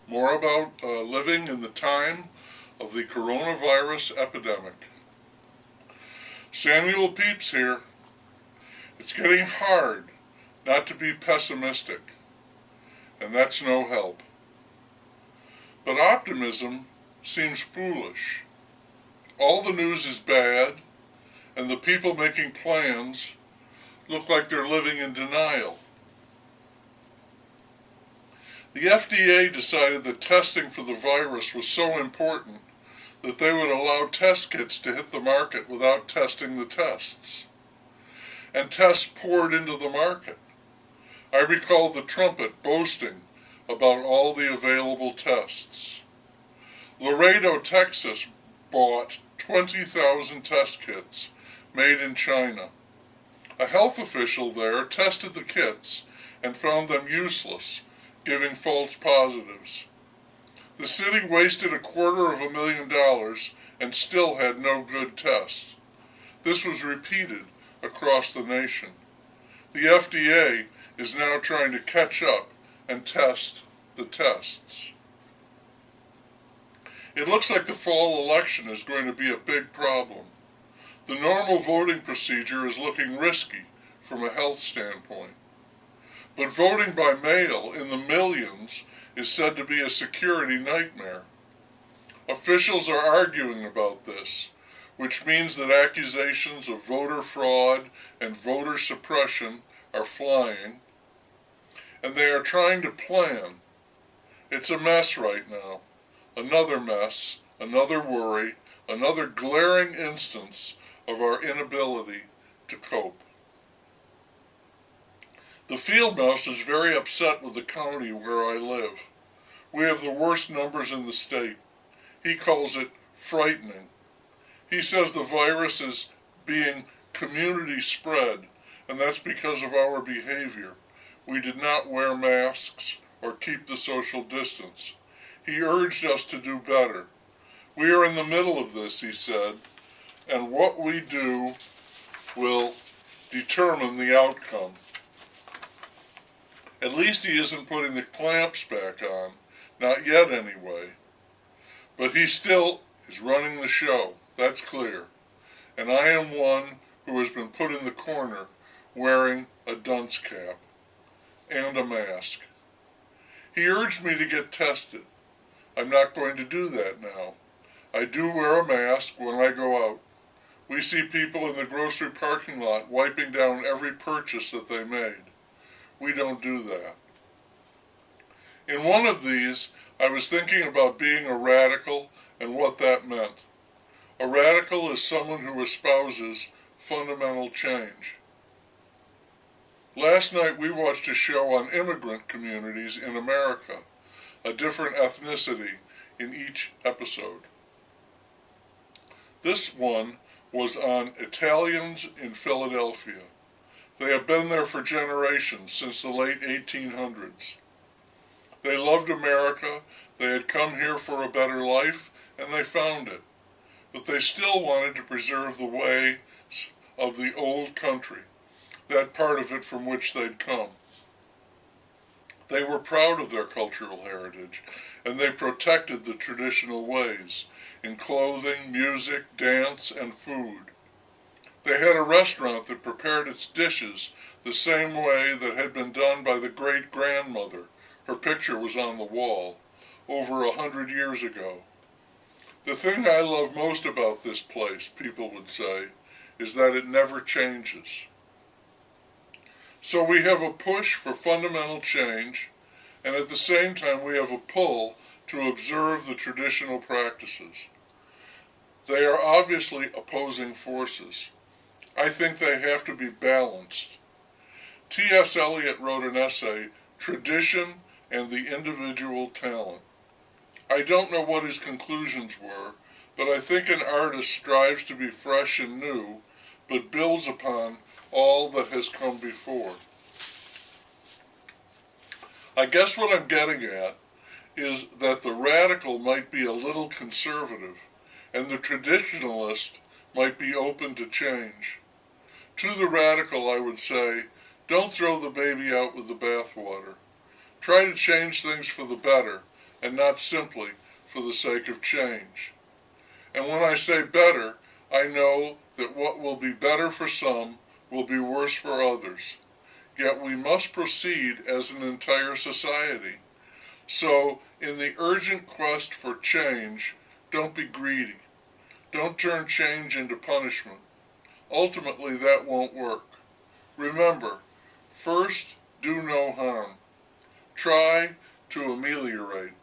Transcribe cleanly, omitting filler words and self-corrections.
more about living in the time of the coronavirus epidemic. Samuel Pepys here. It's getting hard not to be pessimistic, and that's no help. But optimism seems foolish. All the news is bad, and the people making plans look like they're living in denial. The FDA decided that testing for the virus was so important that they would allow test kits to hit the market without testing the tests. And tests poured into the market. I recall the Trumpet boasting about all the available tests. Laredo, Texas bought 20,000 test kits made in China. A health official there tested the kits and found them useless, giving false positives. The city wasted $250,000 and still had no good tests. This was repeated across the nation. The FDA is now trying to catch up and test the tests. It looks like the fall election is going to be a big problem. The normal voting procedure is looking risky from a health standpoint. But voting by mail in the millions is said to be a security nightmare. Officials are arguing about this, which means that accusations of voter fraud and voter suppression are flying, and they are trying to plan. It's a mess right now. Another mess, another worry, another glaring instance of our inability to cope. The field mouse is very upset with the county where I live. We have the worst numbers in the state. He calls it frightening. He says the virus is being community spread, and that's because of our behavior. We did not wear masks or keep the social distance. He urged us to do better. We are in the middle of this, he said, and what we do will determine the outcome. At least he isn't putting the clamps back on, not yet anyway. But he still is running the show, that's clear. And I am one who has been put in the corner wearing a dunce cap and a mask. He urged me to get tested. I'm not going to do that now. I do wear a mask when I go out. We see people in the grocery parking lot wiping down every purchase that they made. We don't do that. In one of these, I was thinking about being a radical and what that meant. A radical is someone who espouses fundamental change. Last night we watched a show on immigrant communities in America, a different ethnicity in each episode. This one was on Italians in Philadelphia. They have been there for generations, since the late 1800s. They loved America, they had come here for a better life, and they found it. But they still wanted to preserve the ways of the old country, that part of it from which they'd come. They were proud of their cultural heritage, and they protected the traditional ways in clothing, music, dance, and food. They had a restaurant that prepared its dishes the same way that had been done by the great-grandmother. Her picture was on the wall over 100 years ago. The thing I love most about this place, people would say, is that it never changes. So we have a push for fundamental change, and at the same time we have a pull to observe the traditional practices. They are obviously opposing forces. I think they have to be balanced. T.S. Eliot wrote an essay, Tradition and the Individual Talent. I don't know what his conclusions were, but I think an artist strives to be fresh and new, but builds upon all that has come before. I guess what I'm getting at is that the radical might be a little conservative, and the traditionalist might be open to change. To the radical, I would say, don't throw the baby out with the bathwater. Try to change things for the better, and not simply for the sake of change. And when I say better, I know that what will be better for some will be worse for others. Yet we must proceed as an entire society. So, in the urgent quest for change, don't be greedy. Don't turn change into punishment. Ultimately, that won't work. Remember, first, do no harm. Try to ameliorate.